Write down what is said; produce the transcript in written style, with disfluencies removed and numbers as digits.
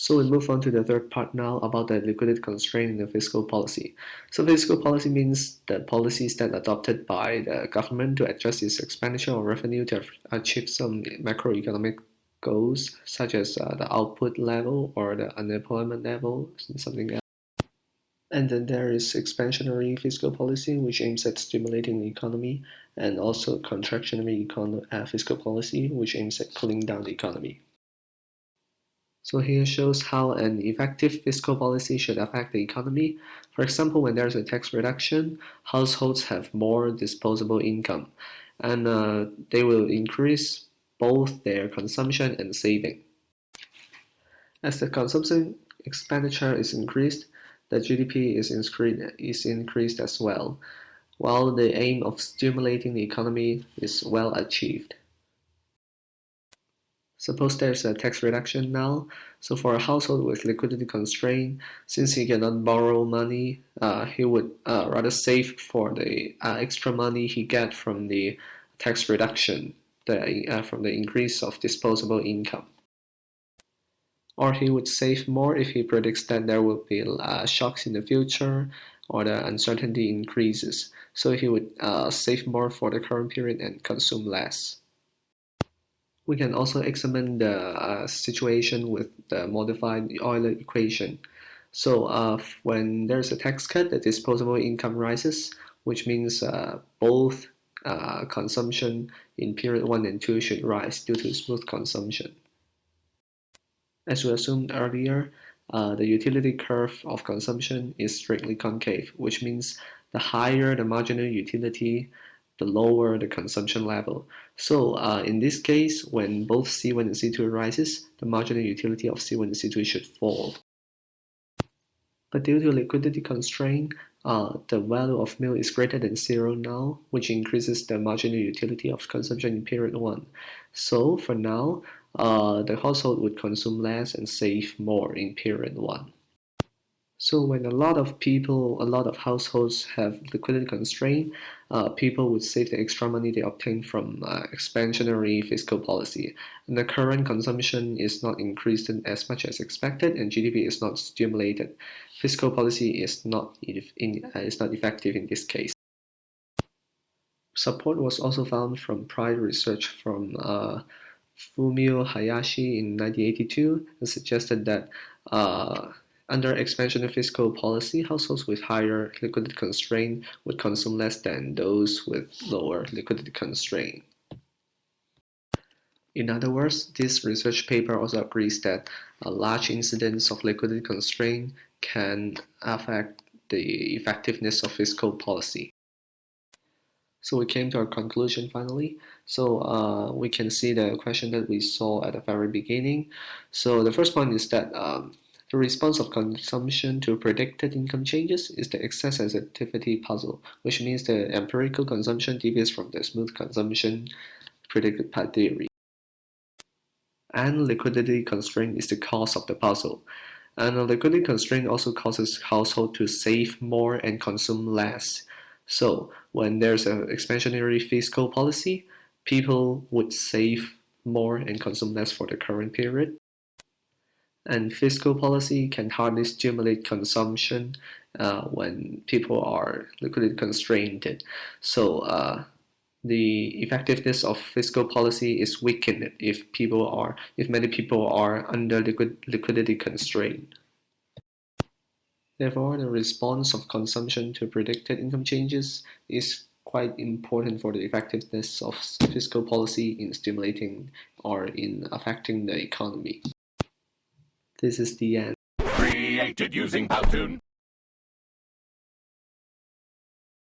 So we move on to the third part now about the liquidity constraint in the fiscal policy. So fiscal policy means the policies that adopted by the government to adjust its expenditure or revenue to achieve some macroeconomic goals, such as the output level or the unemployment level, something else. And then there is expansionary fiscal policy, which aims at stimulating the economy, and also contractionary fiscal policy, which aims at cooling down the economy. So here shows how an effective fiscal policy should affect the economy. For example, when there's a tax reduction, households have more disposable income, and they will increase both their consumption and saving. As the consumption expenditure is increased, the GDP is increased as well, while the aim of stimulating the economy is well achieved. Suppose there's a tax reduction now, so for a household with liquidity constraint, since he cannot borrow money, he would rather save for the extra money he get from the tax reduction, from the increase of disposable income. Or he would save more if he predicts that there will be shocks in the future or the uncertainty increases. So he would save more for the current period and consume less. We can also examine the situation with the modified Euler equation. So when there's a tax cut, the disposable income rises, which means both consumption in period 1 and 2 should rise due to smooth consumption. As we assumed earlier, the utility curve of consumption is strictly concave, which means the higher the marginal utility, the lower the consumption level. So in this case, when both C1 and C2 rises, the marginal utility of C1 and C2 should fall. But due to liquidity constraint, the value of milk is greater than 0 now, which increases the marginal utility of consumption in period 1. So for now, the household would consume less and save more in period 1. So when a lot of households have liquidity constraint, people would save the extra money they obtain from expansionary fiscal policy. And the current consumption is not increased as much as expected, and GDP is not stimulated. Fiscal policy is not effective in this case. Support was also found from prior research from Fumio Hayashi in 1982 and suggested that under expansionary fiscal policy, households with higher liquidity constraint would consume less than those with lower liquidity constraint. In other words, this research paper also agrees that a large incidence of liquidity constraint can affect the effectiveness of fiscal policy. So we came to our conclusion finally. So we can see the question that we saw at the very beginning. So the first point is that the response of consumption to predicted income changes is the excess sensitivity puzzle, which means the empirical consumption deviates from the smooth consumption predicted by theory. And liquidity constraint is the cause of the puzzle. And a liquidity constraint also causes households to save more and consume less. So when there's an expansionary fiscal policy, people would save more and consume less for the current period. And fiscal policy can hardly stimulate consumption when people are liquidity constrained. So the effectiveness of fiscal policy is weakened if many people are under liquidity constraint. Therefore, the response of consumption to predicted income changes is quite important for the effectiveness of fiscal policy in stimulating or in affecting the economy. This is the end. Created using Powtoon.